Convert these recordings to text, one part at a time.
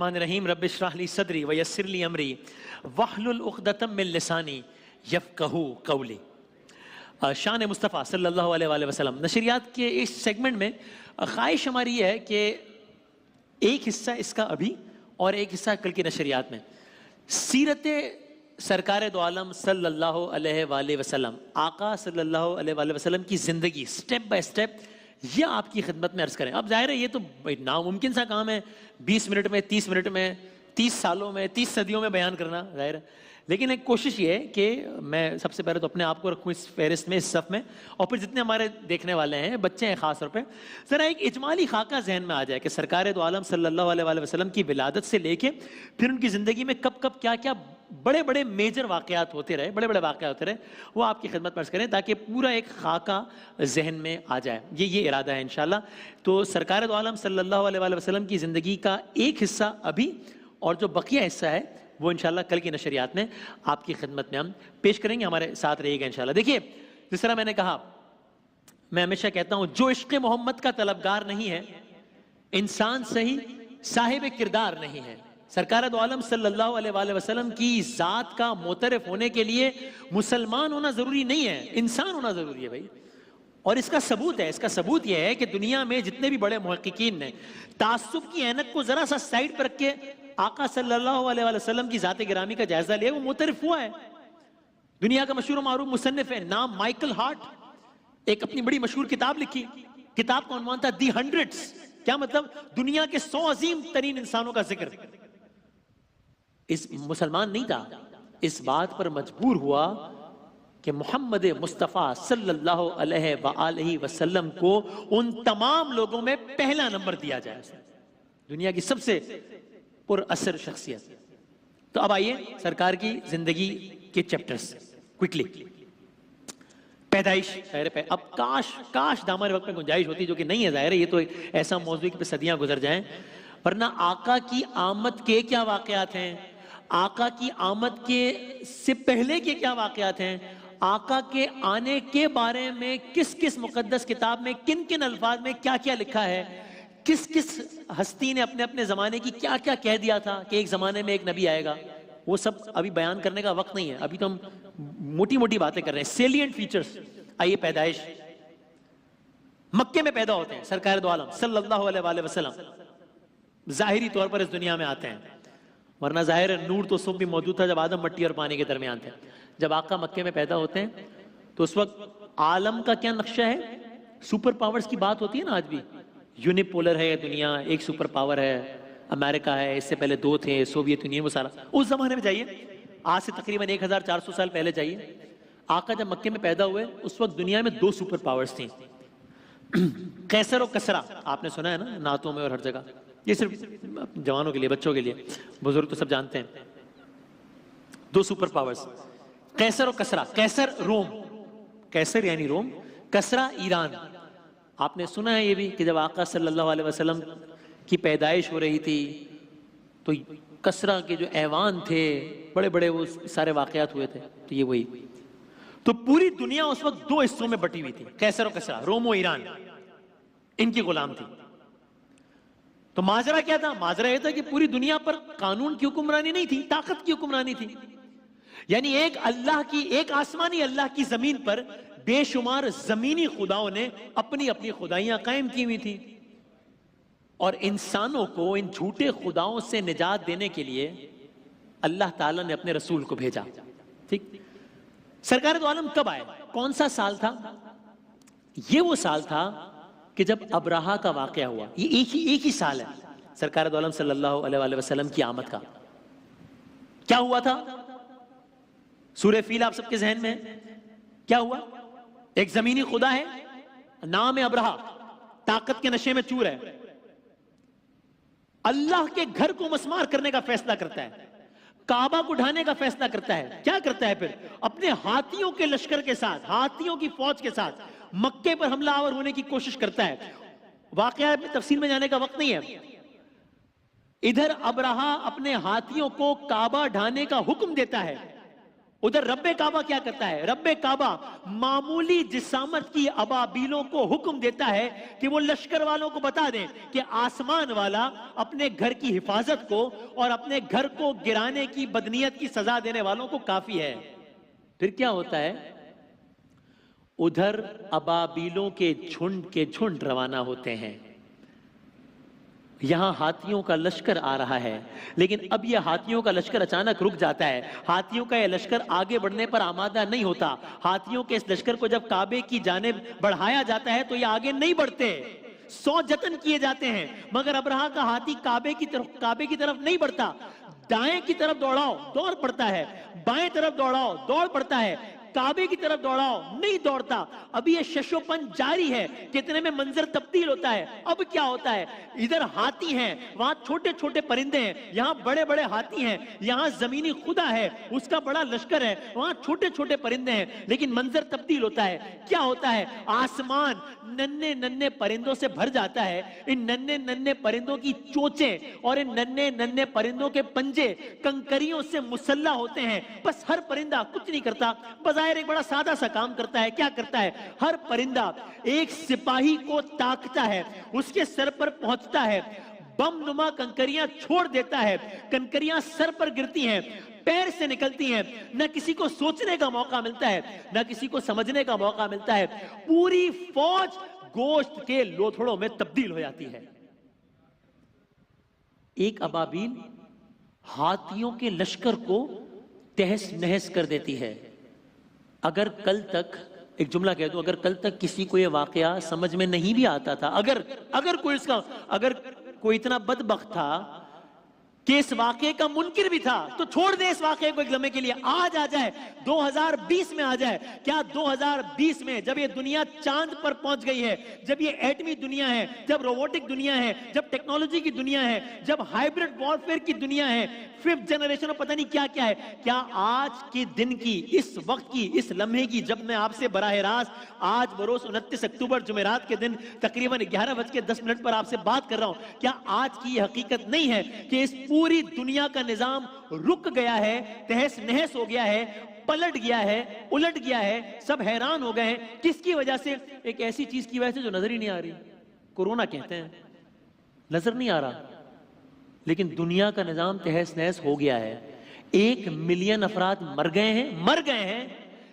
الرحمن الرحیم رب اشرح لی صدری ویسر لی امری واحلل عقدۃ من لسانی یفقہوا قولی۔ شان مصطفیٰ صلی اللہ علیہ وآلہ وسلم نشریات کے اس سیگمنٹ میں خواہش ہماری یہ ہے کہ ایک حصہ اس کا ابھی اور ایک حصہ کل کی نشریات میں سیرت سرکار دو عالم صلی اللہ علیہ وآلہ وسلم، آقا صلی اللہ علیہ وآلہ وسلم کی زندگی سٹیپ بائی سٹیپ یہ آپ کی خدمت میں عرض کریں۔ اب ظاہر ہے یہ تو ناممکن سا کام ہے 20 منٹ میں 30 منٹ میں 30 سالوں میں 30 صدیوں میں بیان کرنا، ظاہر ہے، لیکن ایک کوشش یہ ہے کہ میں سب سے پہلے تو اپنے آپ کو رکھوں اس فہرست میں، اس صف میں، اور پھر جتنے ہمارے دیکھنے والے ہیں بچے ہیں خاص طور پہ، ذرا ایک اجمالی خاکہ ذہن میں آ جائے کہ سرکار دو عالم صلی اللہ علیہ وآلہ وسلم کی ولادت سے لے کے پھر ان کی زندگی میں کب کب کیا کیا بڑے بڑے میجر واقعات ہوتے رہے، بڑے بڑے واقعات ہوتے رہے، وہ آپ کی خدمت میں عرض کریں تاکہ پورا ایک خاکہ ذہن میں آ جائے۔ یہ ارادہ ہے انشاءاللہ۔ تو سرکار دو عالم صلی اللہ علیہ وآلہ وسلم کی زندگی کا ایک حصہ ابھی اور جو بقیہ حصہ ہے وہ انشاءاللہ کل کی نشریات میں آپ کی خدمت میں ہم پیش کریں گے، ہمارے ساتھ رہیے گا انشاءاللہ۔ دیکھیے جس طرح میں نے کہا، میں ہمیشہ کہتا ہوں جو عشق محمد کا طلبگار نہیں ہے انسان صحیح صاحب کردار نہیں ہے۔ سرکار دو عالم صلی اللہ علیہ وآلہ وسلم کی ذات کا معترف ہونے کے لیے مسلمان ہونا ضروری نہیں ہے، انسان ہونا ضروری ہے بھائی۔ اور اس کا ثبوت ہے، اس کا ثبوت یہ ہے کہ دنیا میں جتنے بھی بڑے محققین نے تعصب کی اینک کو ذرا سا سائڈ پر رکھ کے آقا صلی اللہ علیہ وآلہ وسلم کی ذات گرامی کا جائزہ لیا، وہ معترف ہوا ہے۔ دنیا کا مشہور و معروف مصنف ہے، نام مائیکل ہارٹ، ایک اپنی بڑی مشہور کتاب لکھی، کتاب کا عنوان تھا دی ہنڈریڈز، کیا مطلب دنیا کے 100 عظیم ترین انسانوں کا ذکر۔ اس مسلمان نہیں تھا، اس بات پر مجبور ہوا کہ محمد مصطفیٰ صلی اللہ علیہ وآلہ وسلم کو ان تمام لوگوں میں پہلا نمبر دیا جائے، دنیا کی سب سے پر اثر شخصیت۔ تو اب آئیے سرکار کی زندگی کے چیپٹرز کوئکلی۔ پیدائش، اب کاش دامن وقت میں گنجائش ہوتی، جو کہ نہیں ہے، ظاہر ہے یہ تو ایسا موضوع کہ صدیاں گزر جائیں، ورنہ آقا کی آمد کے کیا واقعات ہیں، آقا کی آمد کے سے پہلے کے کیا واقعات ہیں، آقا کے آنے کے بارے میں کس کس مقدس کتاب میں کن کن الفاظ میں کیا کیا لکھا ہے، کس کس ہستی نے اپنے اپنے زمانے کی کیا کیا کہہ دیا تھا کہ ایک زمانے میں ایک نبی آئے گا، وہ سب ابھی بیان کرنے کا وقت نہیں ہے، ابھی تو ہم موٹی موٹی باتیں کر رہے ہیں، سیلینٹ فیچرز۔ آئیے پیدائش، مکے میں پیدا ہوتے ہیں سرکار دو عالم صلی اللہ علیہ وآلہ وسلم، ظاہری طور پر اس دنیا میں آتے ہیں، ورنہ ظاہر ہے نور تو صبح بھی موجود تھا جب آدم مٹی اور پانی کے درمیان تھے۔ جب آقا مکے میں پیدا ہوتے ہیں تو اس وقت عالم کا کیا نقشہ ہے، سپر پاورز کی بات ہوتی ہے نا، آج بھی یونیپولر ہے دنیا، ایک سپر پاور ہے امریکہ ہے، اس سے پہلے 2 تھے، سوویت یونین، وہ سارا اس زمانے میں جائیے، آج سے تقریباً 1400 سال پہلے جائیے، آقا جب مکے میں پیدا ہوئے اس وقت دنیا میں 2 سپر پاورز تھیں، قیصر و کسرا، آپ نے سنا ہے نا نعتوں میں اور ہر جگہ، یہ صرف جوانوں کے لیے، بچوں کے لیے، بزرگ تو سب جانتے ہیں۔ 2 سپر پاورز قیصر و کسرا، قیصر روم، قیصر یعنی روم، کسرا ایران۔ آپ نے سنا ہے یہ بھی کہ جب آقا صلی اللہ علیہ وسلم کی پیدائش ہو رہی تھی تو کسرا کے جو ایوان تھے بڑے بڑے، وہ سارے واقعات ہوئے تھے، تو یہ وہی، تو پوری دنیا اس وقت 2 حصوں میں بٹی ہوئی تھی، قیصر و کسرا، روم و ایران، ان کی غلام تھی۔ تو ماجرا کیا تھا؟ ماجرا یہ تھا کہ پوری دنیا پر قانون کی حکمرانی نہیں تھی، طاقت کی حکمرانی تھی، یعنی ایک اللہ کی، ایک آسمانی اللہ کی زمین پر بے شمار زمینی خداؤں نے اپنی اپنی خدائیاں قائم کی ہوئی تھی، اور انسانوں کو ان جھوٹے خداؤں سے نجات دینے کے لیے اللہ تعالیٰ نے اپنے رسول کو بھیجا۔ ٹھیک، سرکار دو عالم کب آئے، کون سا سال تھا؟ یہ وہ سال تھا کہ جب ابرہہ کا واقعہ ہوا، یہ ایک ہی سال ہے سرکار دو عالم صلی اللہ علیہ وآلہ وسلم کی آمد کا۔ کیا ہوا تھا؟ سورہ فیل آپ سب کے ذہن میں ہے، کیا ہوا؟ ایک زمینی خدا ہے، نام ہے ابرہہ، طاقت کے نشے میں چور ہے، اللہ کے گھر کو مسمار کرنے کا فیصلہ کرتا ہے، کعبہ کو ڈھانے کا فیصلہ کرتا ہے، کیا کرتا ہے پھر؟ اپنے ہاتھیوں کے لشکر کے ساتھ، ہاتھیوں کی فوج کے ساتھ مکے پر حملہ آور ہونے کی کوشش کرتا ہے۔ واقعہ تفصیل میں جانے کا وقت نہیں ہے، ادھر ابرہہ اپنے ہاتھیوں کو کعبہ ڈھانے کا حکم دیتا ہے، ادھر رب کعبہ کیا کرتا ہے؟ رب کعبہ معمولی جسامت کی ابابیلوں کو حکم دیتا ہے کہ وہ لشکر والوں کو بتا دیں کہ آسمان والا اپنے گھر کی حفاظت کو اور اپنے گھر کو گرانے کی بدنیت کی سزا دینے والوں کو کافی ہے۔ پھر کیا ہوتا ہے؟ ادھر ابابیلوں کے جھنڈ روانہ ہوتے ہیں، یہاں ہاتھیوں کا لشکر آ رہا ہے، لیکن اب یہ ہاتھیوں کا لشکر اچانک رک جاتا ہے۔ ہاتھیوں کا یہ لشکر آگے بڑھنے پر آمادہ نہیں ہوتا۔ ہاتھیوں کے اس لشکر کو جب کعبے کی جانب بڑھایا جاتا ہے تو یہ آگے نہیں بڑھتے، 100 جتن کیے جاتے ہیں، مگر ابرہہ کا ہاتھی کعبے کی طرف نہیں بڑھتا۔ دائیں کی طرف دوڑاؤ، دوڑ پڑتا ہے، بائیں طرف دوڑاؤ، دوڑ پڑتا ہے، کعبے کی طرف دوڑاؤ، نہیں دوڑتا۔ ابھی یہ ششو پن جاری ہے، کتنے میں منظر تبدیل ہوتا ہے۔ اب کیا ہوتا ہے؟ ادھر ہاتھی ہیں، وہاں چھوٹے چھوٹے پرندے ہیں، یہاں بڑے بڑے ہاتھی ہیں، یہاں زمینی خدا ہے، اس کا بڑا لشکر ہے، وہاں چھوٹے چھوٹے پرندے ہیں، لیکن منظر تبدیل ہوتا ہے۔ کیا ہوتا ہے؟ آسمان ننھے ننھے پرندوں سے بھر جاتا ہے۔ ان ننھے ننھے پرندوں کی چونچیں اور ان ننھے ننھے پرندوں کے پنجے کنکریوں سے مسلح ہوتے ہیں۔ بس ہر پرندہ کچھ نہیں کرتا، بظاہر ایک بڑا سادہ سا کام کرتا ہے۔ کیا کرتا ہے؟ ہر پرندہ ایک سپاہی کو تاکتا ہے، اس کے سر پر پہنچتا ہے، بم نما کنکریاں چھوڑ دیتا ہے، کنکریاں سر پر گرتی ہیں، پیر سے نکلتی ہیں، نہ کسی کو سوچنے کا موقع ملتا ہے، نہ کسی کو سمجھنے کا موقع ملتا ہے، پوری فوج گوشت کے لوتھڑوں میں تبدیل ہو جاتی ہے۔ ایک ابابیل ہاتھیوں کے لشکر کو تہس نہس کر دیتی ہے۔ اگر کل تک، ایک جملہ کہہ دو، اگر کل تک کسی کو یہ واقعہ سمجھ میں نہیں بھی آتا تھا، اگر کوئی اتنا بدبخت تھا کہ اس واقعے کا منکر بھی تھا، تو چھوڑ دے اس واقعے کو ایک لمحے کے لیے، آج آ جائے، 2020 میں آ جائے۔ کیا 2020 میں جب یہ دنیا چاند پر پہنچ گئی ہے، جب یہ ایٹمی دنیا ہے، جب روبوٹک دنیا ہے، جب ٹیکنالوجی کی دنیا ہے، جب ہائیبرڈ وارفیئر کی دنیا ہے، 5th جنریشن اور پتہ نہیں کیا کیا ہے، کیا آج کے دن کی، اس وقت کی، اس لمحے کی، جب میں آپ سے براہ راست آج بروز 29 اکتوبر جمعرات کے دن تقریباً 11:10 پر آپ سے بات کر رہا ہوں، کیا آج کی یہ حقیقت نہیں ہے کہ اس پوری دنیا کا نظام رک گیا ہے، تہس نہس ہو گیا ہے، پلٹ گیا ہے، الٹ گیا ہے، سب حیران ہو گئے ہیں؟ کس کی وجہ سے؟ ایک ایسی چیز کی وجہ سے جو نظر ہی نہیں آ رہی، کورونا کہتے ہیں، نظر نہیں آ رہا، لیکن دنیا کا نظام تہس نہس ہو گیا ہے۔ 1 ملین افراد مر گئے ہیں،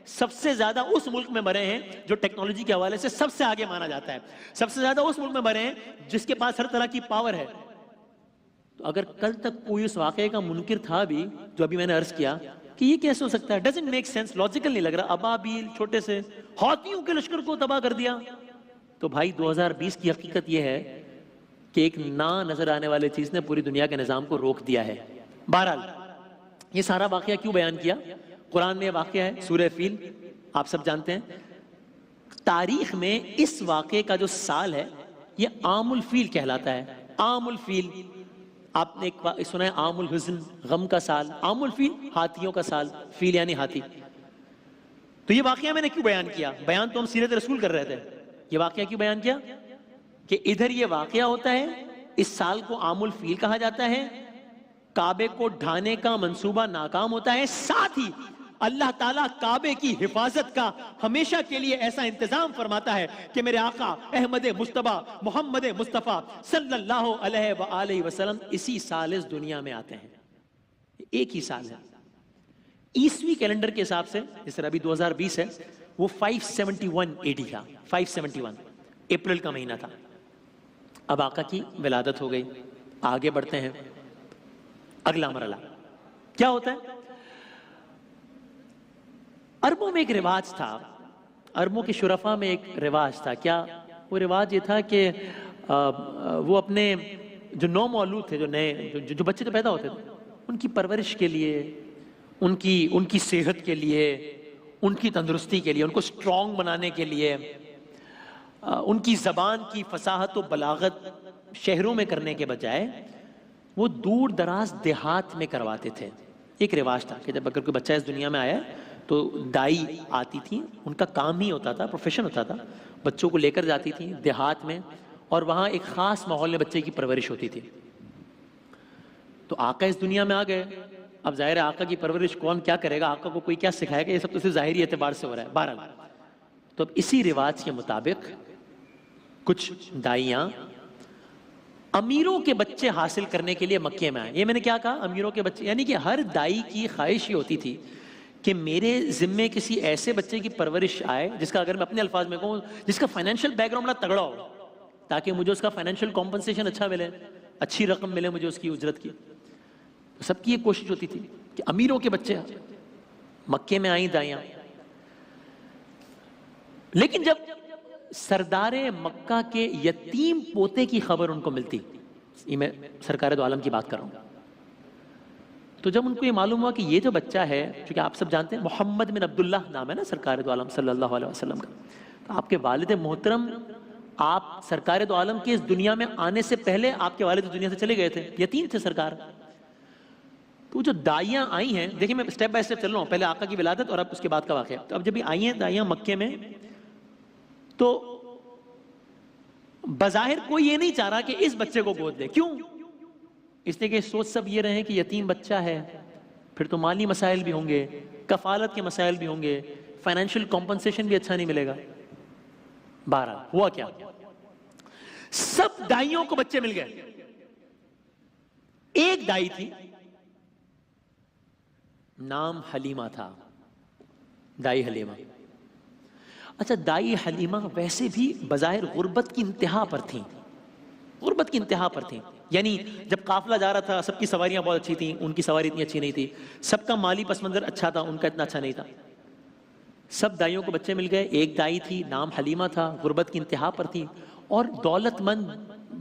سب سے زیادہ اس ملک میں مرے ہیں جو ٹیکنالوجی کے حوالے سے سب سے آگے مانا جاتا ہے، سب سے زیادہ اس ملک میں مرے ہیں جس کے پاس ہر طرح کی پاور ہے۔ تو اگر کل تک کوئی اس واقعے کا منکر تھا بھی، جو ابھی میں نے عرض کیا کہ یہ کیسے ہو سکتا ہے، ڈزنٹ میک سینس، لاجیکل نہیں لگ رہا، ابابیل چھوٹے سے ہاتھیوں کے لشکر کو تباہ کر دیا، تو بھائی 2020 کی حقیقت یہ ہے کہ ایک نہ نظر آنے والی چیز نے پوری دنیا کے نظام کو روک دیا ہے۔ بہرحال یہ سارا واقعہ کیوں بیان کیا؟ قرآن میں یہ واقعہ ہے، سورہ فیل، آپ سب جانتے ہیں۔ تاریخ میں اس واقعے کا جو سال ہے یہ عام الفیل کہلاتا ہے۔ عام الفیل، آپ نے ایک سنا ہے عام الحزن، غم کا سال، عام الفیل ہاتھیوں کا سال، فیل یعنی ہاتھی۔ تو یہ واقعہ میں نے کیوں بیان کیا؟ بیان تو ہم سیرت رسول کر رہے تھے، یہ واقعہ کیوں بیان کیا؟ کہ ادھر یہ واقعہ ہوتا ہے، اس سال کو عام الفیل کہا جاتا ہے، کعبے کو ڈھانے کا منصوبہ ناکام ہوتا ہے، ساتھ ہی اللہ تعالیٰ کعبے کی حفاظت کا ہمیشہ کے لیے ایسا انتظام فرماتا ہے کہ میرے آقا احمد مصطفیٰ محمد مصطفیٰ صلی اللہ علیہ وآلہ وسلم اسی سال اس دنیا میں آتے ہیں، ایک ہی سال ہے۔ عیسوی کیلنڈر کے حساب سے، جس طرح ابھی 2020 ہے، وہ 571 AD تھا، 571 اپریل کا مہینہ تھا۔ اب آقا کی ولادت ہو گئی، آگے بڑھتے ہیں، اگلا مرحلہ کیا ہوتا ہے؟ عربوں میں ایک رواج تھا، عربوں کے شرفاء میں ایک رواج تھا۔ کیا وہ رواج؟ یہ تھا کہ وہ اپنے جو نو مولود تھے، جو بچے تو پیدا ہوتے تھے، ان کی پرورش کے لیے، ان کی صحت کے لیے، ان کی تندرستی کے لیے، ان کو سٹرونگ بنانے کے لیے، ان کی زبان کی فصاحت و بلاغت شہروں میں کرنے کے بجائے وہ دور دراز دیہات میں کرواتے تھے۔ ایک رواج تھا کہ جب اگر کوئی بچہ اس دنیا میں آیا تو دائی آتی تھی، ان کا کام ہی ہوتا تھا، پروفیشن ہوتا تھا، بچوں کو لے کر جاتی تھی دیہات میں، اور وہاں ایک خاص ماحول میں بچے کی پرورش ہوتی تھی۔ تو آقا اس دنیا میں آ گئے، اب ظاہر ہے آقا کی پرورش کون کیا کرے گا، آقا کو کوئی کیا سکھائے گا، یہ سب تو صرف ظاہری اعتبار سے ہو رہا ہے بہرحال۔ تو اب اسی رواج کے مطابق کچھ دائیاں امیروں کے بچے حاصل کرنے کے لیے مکے میں آئے۔ یہ میں نے کیا کہا، امیروں کے بچے، یعنی کہ ہر دائی کی خواہش یہ ہوتی تھی کہ میرے ذمے کسی ایسے بچے کی پرورش آئے جس کا، اگر میں اپنے الفاظ میں کہوں، جس کا فائنینشیل بیک گراؤنڈ بڑا تگڑا ہو، تاکہ مجھے اس کا فائنینشیل کمپنسیشن اچھا ملے، اچھی رقم ملے مجھے اس کی اجرت کی۔ سب کی یہ کوشش ہوتی تھی کہ امیروں کے بچے مکے میں آئیں دائیاں۔ لیکن جب سردار مکہ کے یتیم پوتے کی خبر ان کو ملتی، یہ میں سرکار دو عالم کی بات کر رہا ہوں، تو جب ان کو یہ معلوم ہوا کہ یہ جو بچہ ہے، چونکہ آپ سب جانتے ہیں محمد بن عبداللہ نام ہے نا سرکار دو عالم صلی اللہ علیہ وسلم کا، تو آپ کے والد محترم، آپ سرکار دو عالم کے اس دنیا میں آنے سے پہلے آپ کے والد دنیا سے چلے گئے تھے، یتیم تھے سرکار۔ تو جو دائیاں آئی ہیں، دیکھیں میں سٹیپ بائی سٹیپ چل رہا ہوں، پہلے آقا کی ولادت اور اب اس کے بعد کا واقعہ۔ تو اب جب یہ آئی ہیں دائیاں مکے میں، تو بظاہر کوئی یہ نہیں چاہ رہا کہ اس بچے کو گود دے۔ کیوں؟ اس لیے کہ سوچ سب یہ رہے کہ یتیم بچہ ہے، پھر تو مالی مسائل بھی ہوں گے، کفالت کے مسائل بھی ہوں گے، فائنینشیل کمپنسیشن بھی اچھا نہیں ملے گا۔ بہرحال ہوا کیا، سب دائیوں کو بچے مل گئے۔ ایک دائی تھی، نام حلیمہ تھا، دائی حلیمہ۔ اچھا، دائی حلیمہ ویسے بھی بظاہر غربت کی انتہا پر تھیں، غربت کی انتہا پر تھیں، یعنی جب قافلہ جا رہا تھا سب کی سواریاں بہت اچھی تھیں، ان کی سواری اتنی اچھی نہیں تھی، سب کا مالی پس منظر اچھا تھا، ان کا اتنا اچھا نہیں تھا۔ سب دائیوں کو بچے مل گئے، ایک دائی تھی نام حلیمہ تھا، غربت کی انتہا پر تھی، اور دولت مند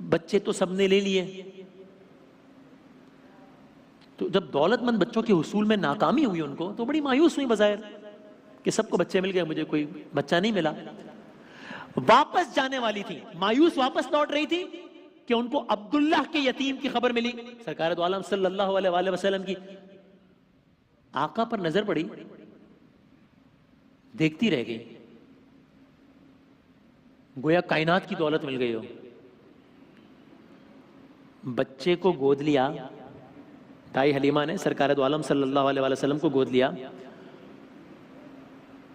بچے تو سب نے لے لیے۔ تو جب دولت مند بچوں کے حصول میں ناکامی ہوئی ان کو، تو بڑی مایوس ہوئی بظاہر کہ سب کو بچے مل گئے، مجھے کوئی بچہ نہیں ملا۔ واپس جانے والی تھی، مایوس واپس لوٹ رہی تھی کہ ان کو عبداللہ کے یتیم کی خبر ملی، سرکار دو عالم صلی اللہ علیہ وآلہ وسلم کی۔ آقا پر نظر پڑی، دیکھتی رہ گئی، گویا کائنات کی دولت مل گئی ہو۔ بچے کو گود لیا، دائی حلیمہ نے سرکار دو عالم صلی اللہ علیہ وآلہ وسلم کو گود لیا،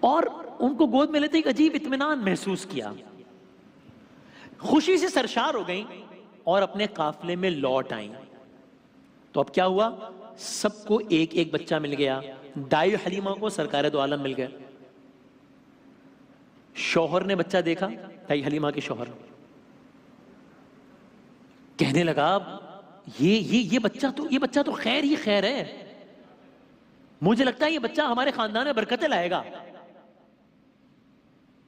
اور ان کو گود میں لیتے ایک عجیب اطمینان محسوس کیا، خوشی سے سرشار ہو گئیں اور اپنے قافلے میں لوٹ آئیں۔ تو اب کیا ہوا، سب کو ایک ایک بچہ مل گیا، دائی حلیمہ کو سرکار دو عالم مل گئے۔ شوہر نے بچہ دیکھا، دائی حلیمہ کے شوہر کہنے لگا یہ بچہ تو خیر ہی خیر ہے، مجھے لگتا ہے یہ بچہ ہمارے خاندان میں برکتیں لائے گا۔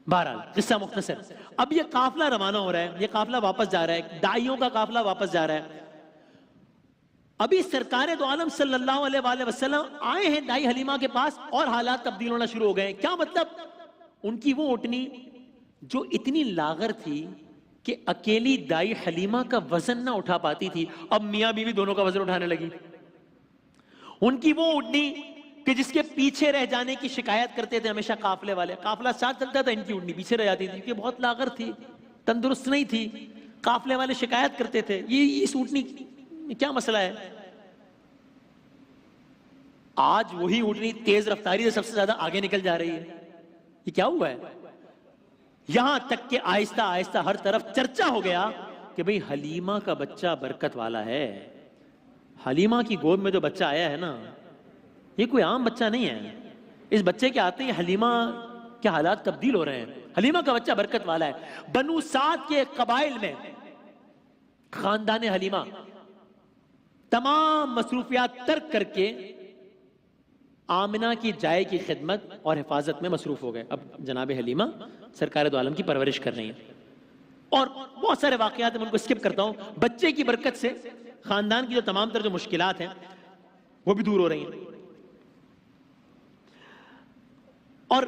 بہرحال قصہ مختصر، اب یہ قافلہ روانہ ہو رہا ہے، یہ قافلہ واپس جا رہا ہے، دائیوں کا قافلہ واپس جا رہا ہے۔ ابھی سرکار دو عالم صلی اللہ علیہ وآلہ وسلم آئے ہیں دائی حلیمہ کے پاس، اور حالات تبدیل ہونا شروع ہو گئے۔ کیا مطلب، ان کی وہ اٹھنی جو اتنی لاغر تھی کہ اکیلی دائی حلیمہ کا وزن نہ اٹھا پاتی تھی، اب میاں بیوی دونوں کا وزن اٹھانے لگی۔ ان کی وہ اٹھنی کہ جس کے پیچھے رہ جانے کی شکایت کرتے تھے ہمیشہ قافلے والے، قافلہ ساتھ چلتا تھا، ان کی اٹھنی پیچھے رہ جاتی تھی کہ بہت لاغر تھی، تندرست نہیں تھی، قافلے والے شکایت کرتے تھے یہ اس اٹھنی کیا مسئلہ ہے۔ آج وہی اٹھنی تیز رفتاری سے سب سے زیادہ آگے نکل جا رہی ہے، یہ کیا ہوا ہے؟ یہاں تک کہ آہستہ آہستہ ہر طرف چرچا ہو گیا کہ بھئی حلیمہ کا بچہ برکت والا ہے، حلیمہ کی گود میں جو بچہ آیا ہے نا، یہ کوئی عام بچہ نہیں ہے، اس بچے کے آتے ہی حلیمہ کے حالات تبدیل ہو رہے ہیں، حلیمہ کا بچہ برکت والا ہے۔ بنو سعد کے قبائل میں خاندان حلیمہ تمام مصروفیات ترک کر کے آمنہ کی جائے کی خدمت اور حفاظت میں مصروف ہو گئے۔ اب جناب حلیمہ سرکار دو عالم کی پرورش کر رہی ہیں، اور بہت سارے واقعات میں ان کو اسکپ کرتا ہوں۔ بچے کی برکت سے خاندان کی جو تمام تر جو مشکلات ہیں وہ بھی دور ہو رہی ہیں، اور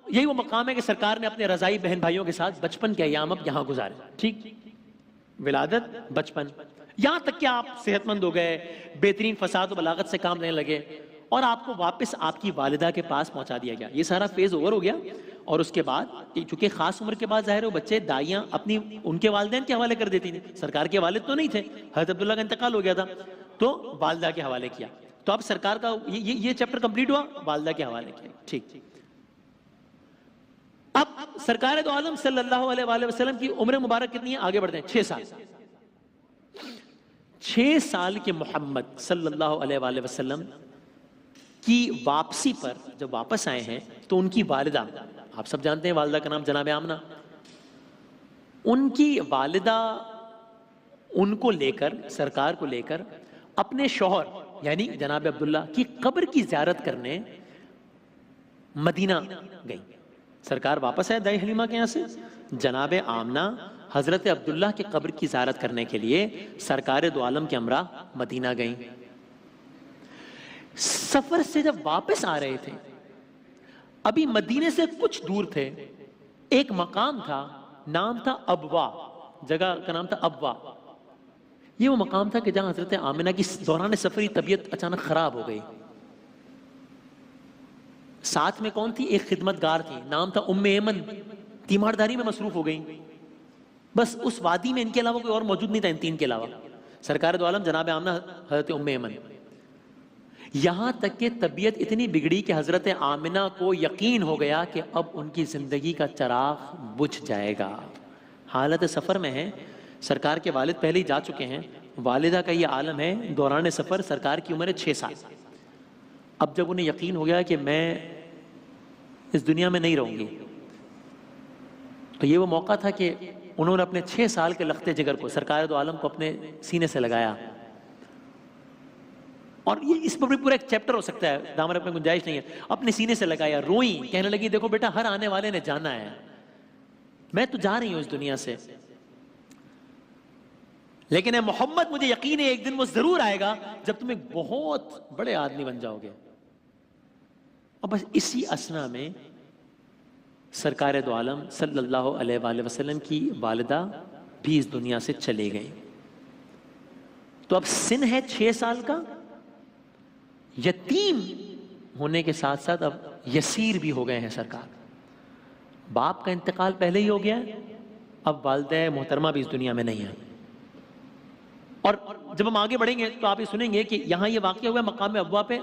یہی وہ مقام ہے کہ سرکار نے اپنے رضائی بہن بھائیوں کے ساتھ بچپن کے ایام اب یہاں گزارے، ٹھیک، ولادت، بچپن، یہاں تک کہ آپ صحت مند ہو گئے، بہترین فصاحت و بلاغت سے کام لینے لگے، اور آپ کو واپس آپ کی والدہ کے پاس پہنچا دیا گیا۔ یہ سارا فیز اوور ہو گیا، اور اس کے بعد چونکہ خاص عمر کے بعد ظاہر ہو بچے دائیاں اپنی ان کے والدین کے حوالے کر دیتی تھیں، سرکار کے والد تو نہیں تھے، حضرت عبداللہ کا انتقال ہو گیا تھا تو والدہ کے حوالے کیا۔ تو اب سرکار کا یہ چیپٹر کمپلیٹ ہوا، والدہ کے حوالے کیا. ٹھیک. اب سرکار دو عالم صلی اللہ علیہ وآلہ وسلم کی عمر مبارک کتنی ہے؟ آگے بڑھتے ہیں. 6 سال. 6 سال کے محمد صلی اللہ علیہ وآلہ وسلم کی واپسی پر جب واپس آئے ہیں تو ان کی والدہ، آپ سب جانتے ہیں والدہ کا نام جناب آمنہ، ان کی والدہ ان کو لے کر، سرکار کو لے کر اپنے شوہر یعنی جناب عبداللہ کی قبر کی زیارت کرنے مدینہ گئی. سرکار واپس آئے دائی حلیمہ کے یہاں سے، جناب آمنہ حضرت عبداللہ کی قبر کی زیارت کرنے کے لیے سرکار دو عالم کے ہمراہ مدینہ گئیں. سفر سے جب واپس آ رہے تھے، ابھی مدینے سے کچھ دور تھے، ایک مقام تھا، نام تھا ابوا، جگہ کا نام تھا ابوا. یہ وہ مقام تھا کہ جہاں حضرت آمنہ کی دوران سفری طبیعت اچانک خراب ہو گئی. ساتھ میں کون تھی؟ ایک خدمت گار تھی، نام تھا ام ایمن، تیمارداری میں مصروف ہو گئی. بس اس وادی میں ان کے علاوہ کوئی اور موجود نہیں تھا، ان 3 کے علاوہ، سرکار دو عالم جناب آمنہ حضرت ام ایمن. یہاں تک کہ طبیعت اتنی بگڑی کہ حضرت آمنہ کو یقین ہو گیا کہ اب ان کی زندگی کا چراغ بجھ جائے گا. حالت سفر میں ہیں، سرکار کے والد پہلے ہی جا چکے ہیں، والدہ کا یہ عالم ہے، دوران سفر سرکار کی عمر ہے 6 سال. اب جب انہیں یقین ہو گیا کہ میں اس دنیا میں نہیں رہوں گی، تو یہ وہ موقع تھا کہ انہوں نے اپنے 6 سال کے لخت جگر کو، سرکار دو عالم کو اپنے سینے سے لگایا. اور یہ اس پر بھی پورا ایک چیپٹر ہو سکتا ہے، دامن میں گنجائش نہیں ہے. اپنے سینے سے لگایا، روئیں، کہنے لگی دیکھو بیٹا ہر آنے والے نے جانا ہے، میں تو جا رہی ہوں اس دنیا سے، لیکن اے محمد مجھے یقین ہے ایک دن وہ ضرور آئے گا جب تم ایک بہت بڑے آدمی بن جاؤ گے. اور بس اسی اسنا میں سرکار دو عالم صلی اللہ علیہ وآلہ وسلم کی والدہ بھی اس دنیا سے چلے گئی. تو اب سن ہے 6 سال کا، یتیم ہونے کے ساتھ ساتھ اب یسیر بھی ہو گئے ہیں سرکار. باپ کا انتقال پہلے ہی ہو گیا ہے، اب والدہ محترمہ بھی اس دنیا میں نہیں ہے. اور جب ہم آگے بڑھیں گے تو آپ یہ سنیں گے کہ یہاں یہ واقعہ ہوا مقام ابوا پہ.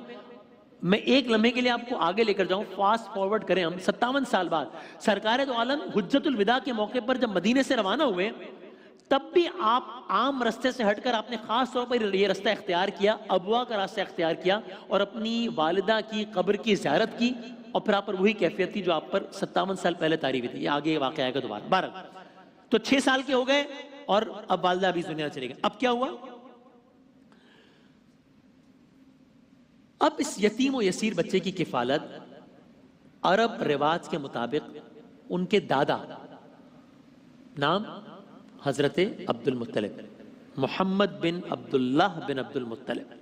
میں ایک لمحے کے لیے آپ کو آگے لے کر جاؤں، فاسٹ فارورڈ کریں ہم 57 سال بعد. سرکار دو عالم حجت الوداع کے موقع پر جب مدینے سے روانہ ہوئے، تب بھی آپ عام رستے سے ہٹ کر آپ نے خاص طور پر یہ رستہ اختیار کیا، ابوا کا راستہ اختیار کیا، اور اپنی والدہ کی قبر کی زیارت کی. اور پھر آپ پر وہی کیفیت تھی جو آپ پر 57 سال پہلے تعریف ہوئی تھی. یہ آگے واقعہ آئے گا دوبارہ. 12 تو 6 سال کے ہو گئے اور اب والدہ بھی اس دنیا چلے گئے. اب کیا ہوا؟ اب اس یتیم و یسیر بچے کی کفالت عرب رواج کے مطابق ان کے دادا، نام حضرت عبد المطلب، محمد بن عبداللہ بن عبد المطلب.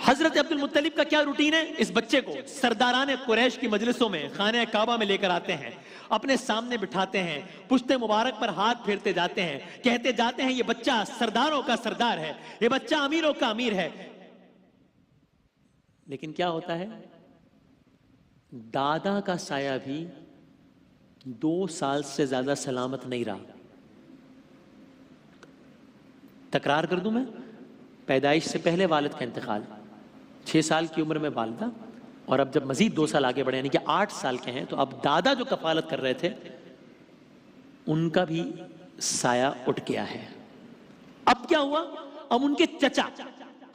حضرت عبد المطلب کا کیا روٹین ہے؟ اس بچے کو سرداران قریش کی مجلسوں میں خانہ کعبہ میں لے کر آتے ہیں، اپنے سامنے بٹھاتے ہیں، پشت مبارک پر ہاتھ پھیرتے جاتے ہیں، کہتے جاتے ہیں یہ بچہ سرداروں کا سردار ہے، یہ بچہ امیروں کا امیر ہے. لیکن کیا ہوتا ہے؟ دادا کا سایہ بھی 2 سال سے زیادہ سلامت نہیں رہا. تکرار کر دوں میں، پیدائش سے پہلے والد کا انتقال، 6 سال کی عمر میں والدہ، اور اب جب مزید 2 سال آگے بڑھے یعنی کہ 8 سال کے ہیں، تو اب دادا جو کفالت کر رہے تھے ان کا بھی سایہ اٹھ گیا ہے. اب کیا ہوا؟ اب ان کے چچا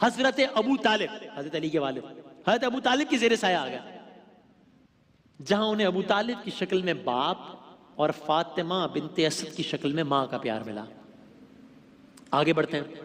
حضرت ابو طالب، حضرت علی کے والد، حضرت ابو طالب کی زیر سایہ آ گیا، جہاں انہیں ابو طالب کی شکل میں باپ اور فاطمہ بنت اسد کی شکل میں ماں کا پیار ملا. آگے بڑھتے ہیں.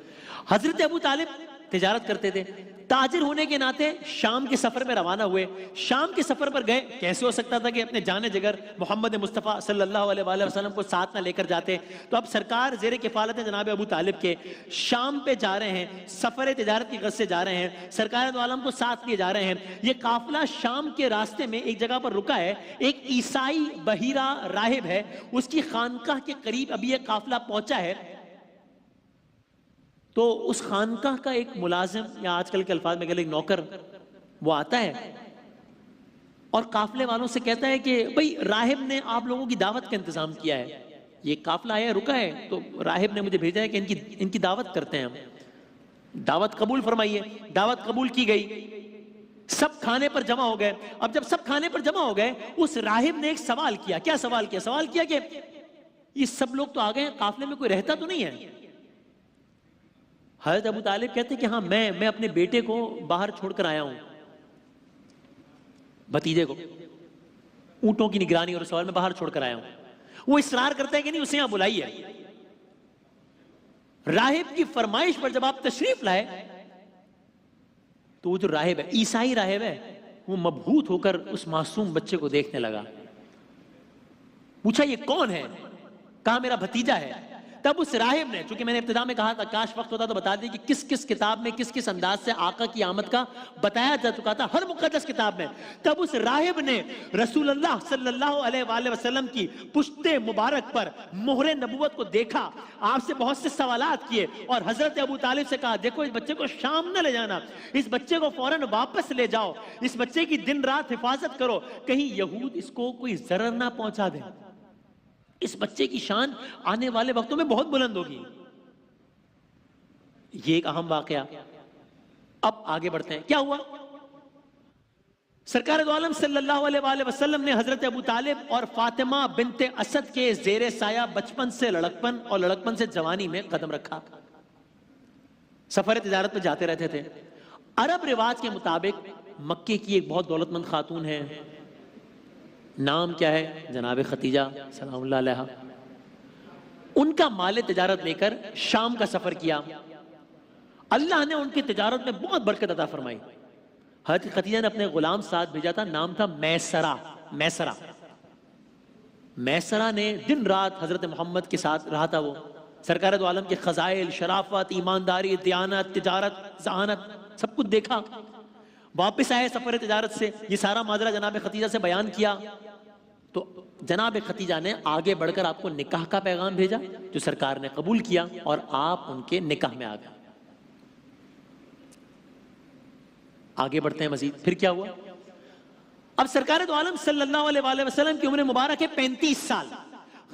حضرت ابو طالب تجارت کرتے تھے، تاجر ہونے کے ناطے شام کے سفر میں روانہ ہوئے. شام کے سفر پر گئے، کیسے ہو سکتا تھا کہ اپنے جان جگر محمد مصطفیٰ صلی اللہ علیہ وآلہ وسلم کو ساتھ نہ لے کر جاتے؟ تو اب سرکار زیر کفالت ہے جناب ابو طالب کے، شام پہ جا رہے ہیں، سفر تجارت کی غرض سے جا رہے ہیں، سرکار دو عالم کو ساتھ لیے جا رہے ہیں. یہ قافلہ شام کے راستے میں ایک جگہ پر رکا ہے، ایک عیسائی بحیرہ راہب ہے، اس کی خانقاہ کے قریب ابھی یہ قافلہ پہنچا ہے. تو اس خانقاہ کا ایک ملازم، یا آج کل کے الفاظ میں ایک نوکر، وہ آتا ہے اور قافلے والوں سے کہتا ہے کہ بھئی راہب نے آپ لوگوں کی دعوت کا انتظام کیا ہے، یہ قافلہ آیا رکا ہے، تو راہب نے مجھے بھیجا ہے کہ ان کی دعوت کرتے ہیں ہم. دعوت قبول فرمائیے. دعوت قبول کی گئی, سب کھانے پر جمع ہو گئے. اب جب سب کھانے پر جمع ہو گئے, اس راہب نے ایک سوال کیا. کیا سوال کیا؟ سوال کیا کہ یہ سب لوگ تو آ گئے ہیں, قافلے میں کوئی رہتا تو نہیں ہے؟ حضرت ابو طالب کہتے ہیں کہ ہاں میں اپنے بیٹے کو باہر چھوڑ کر آیا ہوں, بھتیجے کو, اونٹوں کی نگرانی اور سوال میں باہر چھوڑ کر آیا ہوں. وہ اصرار کرتا ہے کہ نہیں, اسے یہاں بلائیے. راہب کی فرمائش پر جب آپ تشریف لائے تو وہ جو راہب ہے, عیسائی راہب ہے, وہ مبہوت ہو کر اس معصوم بچے کو دیکھنے لگا. پوچھا یہ کون ہے؟ کہا میرا بھتیجا ہے. تب اس راہب نے, چونکہ میں نے ابتدا میں کہا تھا کاش وقت ہوتا تو بتا دیں کہ کس کس کتاب میں کس کس انداز سے آقا کی آمد کا بتایا جا چکا تھا, ہر مقدس کتاب میں. تب اس راہب نے رسول اللہ صلی اللہ علیہ وآلہ وسلم کی پشت مبارک پر مہر نبوت کو دیکھا, آپ سے بہت سے سوالات کیے, اور حضرت ابو طالب سے کہا دیکھو اس بچے کو شام نہ لے جانا, اس بچے کو فوراً واپس لے جاؤ, اس بچے کی دن رات حفاظت کرو, کہیں یہود اس کو کوئی ضرر نہ پہنچا دیں. اس بچے کی شان آنے والے وقتوں میں بہت بلند ہوگی. یہ ایک اہم واقعہ. اب آگے بڑھتے ہیں. کیا ہوا؟ سرکار دو عالم صلی اللہ علیہ وآلہ وسلم نے حضرت ابو طالب اور فاطمہ بنت اسد کے زیر سایہ بچپن سے لڑکپن اور لڑکپن سے جوانی میں قدم رکھا. سفر تجارت پہ جاتے رہتے تھے. عرب رواج کے مطابق مکے کی ایک بہت دولت مند خاتون ہے, نام کیا ہے؟ جناب خدیجہ سلام اللہ علیہا. ان کا مال تجارت لے کر شام کا سفر کیا. اللہ نے ان کی تجارت میں بہت برکت عطا فرمائی. حضرت خدیجہ نے اپنے غلام ساتھ بھیجا تھا, نام تھا میسرہ. میسرہ نے دن رات حضرت محمد کے ساتھ رہا تھا. وہ سرکار دو عالم کے فضائل, شرافت, ایمانداری, دیانت, تجارت, ذہانت سب کچھ دیکھا. واپس آئے سفر تجارت سے, یہ سارا ماجرا جناب خدیجہ سے بیان کیا. تو جناب خدیجہ نے آگے بڑھ کر آپ کو نکاح کا پیغام بھیجا, جو سرکار نے قبول کیا, اور آپ ان کے نکاح میں آ گئے. آگے بڑھتے ہیں مزید. پھر کیا ہوا؟ اب سرکار دو عالم صلی اللہ علیہ وآلہ وسلم کی عمر مبارک ہے 35 سال.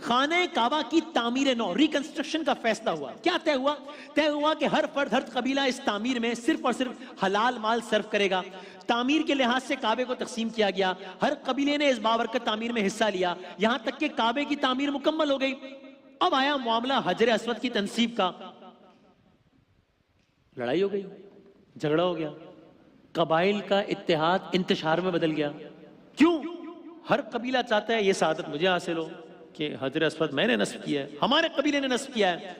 خانہ کعبہ کی تعمیر نو, ریکنسٹرکشن کا فیصلہ ہوا. کیا طے ہوا؟ طے ہوا کہ ہر فرد, ہر قبیلہ اس تعمیر میں صرف اور صرف حلال مال صرف کرے گا. تعمیر کے لحاظ سے کعبے کو تقسیم کیا گیا. ہر قبیلے نے اس بابرکت تعمیر میں حصہ لیا, یہاں تک کہ کعبے کی تعمیر مکمل ہو گئی. اب آیا معاملہ حجر اسود کی تنصیب کا. لڑائی ہو گئی, جھگڑا ہو گیا, قبائل کا اتحاد انتشار میں بدل گیا. کیوں؟ ہر قبیلہ چاہتا ہے یہ سعادت مجھے حاصل ہو کہ حجر اسود میں نے نصب کیا ہے, ہمارے قبیلے نے نصب کیا ہے.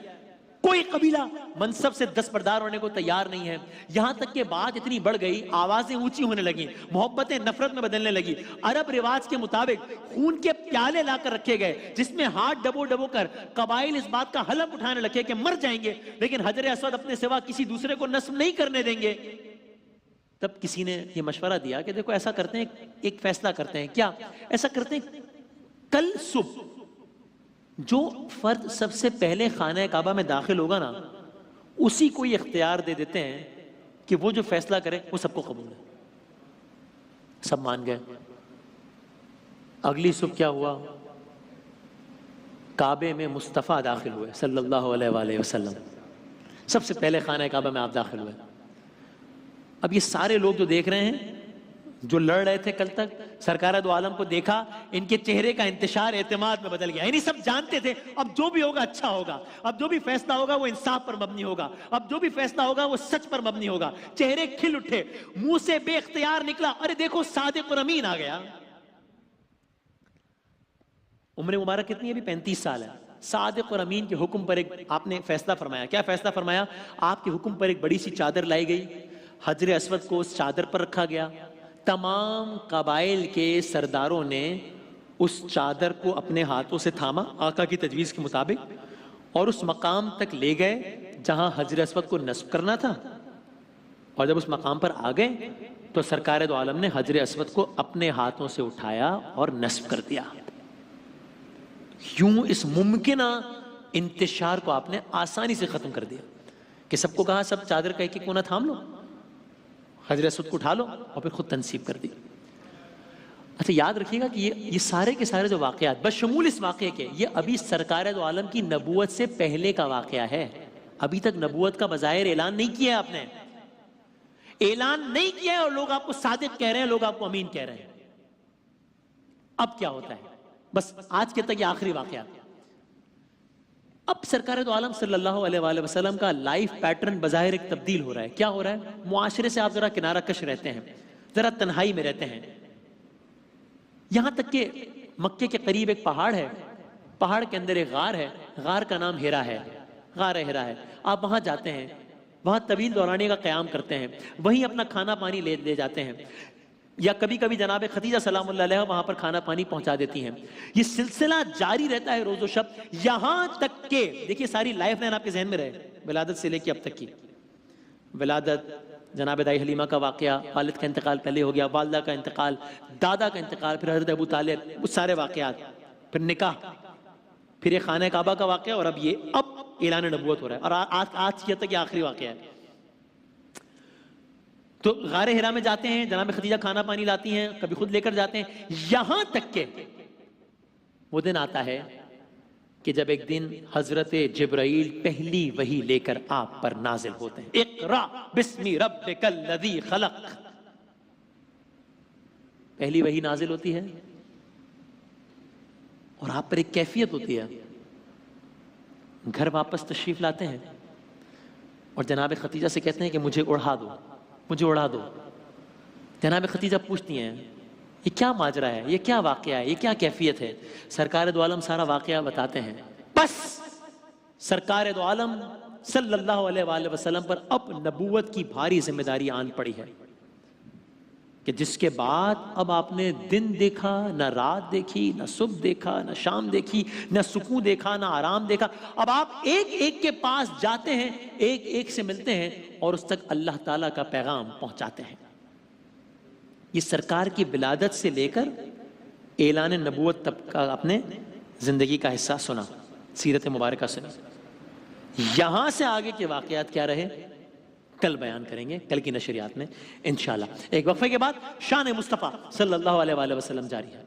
کوئی قبیلہ منصب سے دستبردار ہونے کو تیار نہیں ہے. یہاں تک کہ بات اتنی بڑھ گئی, آوازیں اونچی ہونے لگیں, محبتیں نفرت میں بدلنے لگی. عرب رواج کے مطابق خون کے پیالے لا کر رکھے گئے, جس میں ہاتھ ڈبو ڈبو کر قبائل اس بات کا حلف اٹھانے لگے کہ مر جائیں گے لیکن حجر اسود اپنے سوا کسی دوسرے کو نصب نہیں کرنے دیں گے. تب کسی نے یہ مشورہ دیا کہ دیکھو ایسا کرتے ہیں, ایک فیصلہ کرتے ہیں. کیا ایسا کرتے ہیں؟ کل صبح جو فرد سب سے پہلے خانہ کعبہ میں داخل ہوگا نا, اسی کو یہ اختیار دے دیتے ہیں کہ وہ جو فیصلہ کرے وہ سب کو قبول ہے. سب مان گئے. اگلی صبح کیا ہوا؟ کعبے میں مصطفیٰ داخل ہوئے صلی اللہ علیہ وآلہ وسلم. سب سے پہلے خانہ کعبہ میں آپ داخل ہوئے. اب یہ سارے لوگ جو دیکھ رہے ہیں, جو لڑ رہے تھے کل تک, سرکار دو عالم کو دیکھا, ان کے چہرے کا انتشار اعتماد میں بدل گیا. یعنی سب جانتے تھے اب جو بھی ہوگا اچھا ہوگا, اب جو بھی فیصلہ ہوگا وہ انصاف پر مبنی ہوگا, اب جو بھی فیصلہ ہوگا وہ سچ پر مبنی ہوگا. چہرے کھل اٹھے, منہ سے بے اختیار نکلا, ارے دیکھو صادق اور امین آ گیا. عمر مبارک کتنی ہے؟ ابھی 35 سال ہے. صادق اور امین کے حکم پر ایک آپ نے فیصلہ فرمایا. کیا فیصلہ فرمایا؟ آپ کے حکم پر ایک بڑی سی چادر لائی گئی, حجر اسود کو اس چادر پر رکھا گیا. تمام قبائل کے سرداروں نے اس چادر کو اپنے ہاتھوں سے تھاما آقا کی تجویز کے مطابق, اور اس مقام تک لے گئے جہاں حجر اسود کو نصب کرنا تھا. اور جب اس مقام پر آ گئے تو سرکار دو عالم نے حجر اسود کو اپنے ہاتھوں سے اٹھایا اور نصب کر دیا. یوں اس ممکنہ انتشار کو آپ نے آسانی سے ختم کر دیا کہ سب کو کہا سب چادر کا ایک ایک کونا تھام لو, حجر اسود کو اٹھا لو, اور پھر خود تنصیب کر دی. اچھا یاد رکھیے گا کہ یہ سارے کے سارے جو واقعات بشمول اس واقعے کے, یہ ابھی سرکار دو عالم کی نبوت سے پہلے کا واقعہ ہے. ابھی تک نبوت کا بظاہر اعلان نہیں کیا ہے آپ نے، اعلان نہیں کیا ہے، اور لوگ آپ کو صادق کہہ رہے ہیں، لوگ آپ کو امین کہہ رہے ہیں۔ اب کیا ہوتا ہے؟ بس آج کے تک یہ آخری واقعہ۔ اب سرکار دو عالم صلی اللہ علیہ وآلہ وسلم کا لائف پیٹرن بظاہر ایک تبدیل ہو رہا ہے۔ کیا ہو رہا ہے؟ معاشرے سے آپ ذرا کنارہ کش رہتے ہیں، ذرا تنہائی میں رہتے ہیں، یہاں تک کہ مکے کے قریب ایک پہاڑ ہے، پہاڑ کے اندر ایک غار ہے، غار کا نام ہیرا ہے، غار ہیرا ہے۔ آپ وہاں جاتے ہیں، وہاں طویل دورانی کا قیام کرتے ہیں، وہیں اپنا کھانا پانی لے جاتے ہیں، یا کبھی کبھی جناب خدیجہ سلام اللہ علیہ وہاں پر کھانا پانی پہنچا دیتی ہیں۔ یہ سلسلہ جاری رہتا ہے روز و شب، یہاں تک کہ دیکھیے ساری لائف لائن آپ کے ذہن میں رہے، ولادت سے لے کے اب تک کی۔ ولادت، جناب دائی حلیمہ کا واقعہ، والد کا انتقال پہلے ہو گیا، والدہ کا انتقال، دادا کا انتقال، پھر حضرت ابو طالب، وہ سارے واقعات، پھر نکاح، پھر یہ خانہ کعبہ کا واقعہ، اور اب اعلان نبوت ہو رہا ہے، اور آج کی تک یہ آخری واقعہ ہے۔ تو غار ہرا میں جاتے ہیں، جناب خدیجہ کھانا پانی لاتی ہیں، کبھی خود لے کر جاتے ہیں، یہاں تک کہ وہ دن آتا ہے کہ جب ایک دن حضرت جبرائیل پہلی وحی لے کر آپ پر نازل ہوتے ہیں، اقرا بسم ربک الذی خلق، پہلی وحی نازل ہوتی ہے، اور آپ پر ایک کیفیت ہوتی ہے۔ گھر واپس تشریف لاتے ہیں اور جناب خدیجہ سے کہتے ہیں کہ مجھے اڑا دو، مجھے اڑا دو۔ جناب خدیجہ پوچھتی ہیں یہ کیا ماجرا ہے، یہ کیا واقعہ ہے، یہ کیا کیفیت ہے؟ سرکار دو عالم سارا واقعہ بتاتے ہیں۔ بس سرکار دو عالم صلی اللہ علیہ وآلہ وسلم پر اب نبوت کی بھاری ذمہ داری آن پڑی ہے کہ جس کے بعد اب آپ نے دن دیکھا، نہ رات دیکھی، نہ صبح دیکھا، نہ شام دیکھی، نہ سکون دیکھا، نہ آرام دیکھا۔ اب آپ ایک ایک کے پاس جاتے ہیں، ایک ایک سے ملتے ہیں، اور اس تک اللہ تعالیٰ کا پیغام پہنچاتے ہیں۔ یہ سرکار کی ولادت سے لے کر اعلان نبوت تک کا اپنے زندگی کا حصہ سنا، سیرت مبارکہ سنا۔ یہاں سے آگے کے واقعات کیا رہے کل بیان کریں گے، کل کی نشریات میں انشاءاللہ۔ ایک وقفے کے بعد شان مصطفیٰ صلی اللہ علیہ وآلہ وسلم جاری ہے۔